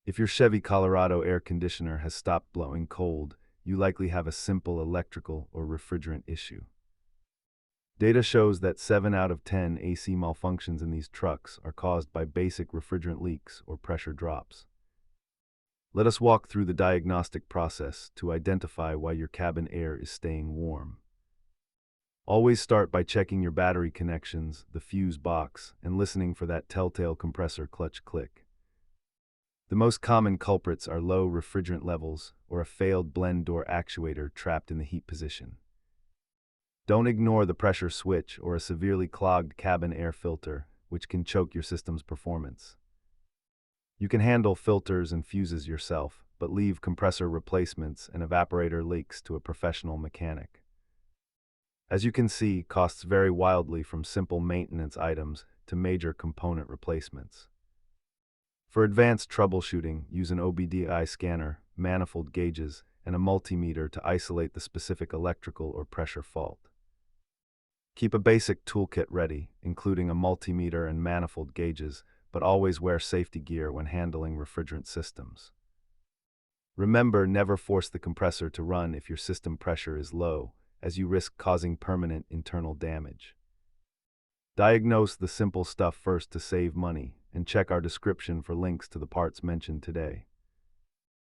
If your Chevy Colorado air conditioner has stopped blowing cold, you likely have a simple electrical or refrigerant issue. Data shows that 7 out of 10 AC malfunctions in these trucks are caused by basic refrigerant leaks or pressure drops. Let us walk through the diagnostic process to identify why your cabin air is staying warm. Always start by checking your battery connections, the fuse box, and listening for that telltale compressor clutch click. The most common culprits are low refrigerant levels or a failed blend door actuator trapped in the heat position. Don't ignore the pressure switch or a severely clogged cabin air filter, which can choke your system's performance. You can handle filters and fuses yourself, but leave compressor replacements and evaporator leaks to a professional mechanic. As you can see, costs vary wildly from simple maintenance items to major component replacements. For advanced troubleshooting, use an OBDI scanner, manifold gauges, and a multimeter to isolate the specific electrical or pressure fault. Keep a basic toolkit ready, including a multimeter and manifold gauges, but always wear safety gear when handling refrigerant systems. Remember, never force the compressor to run if your system pressure is low, as you risk causing permanent internal damage. Diagnose the simple stuff first to save money, and check our description for links to the parts mentioned today.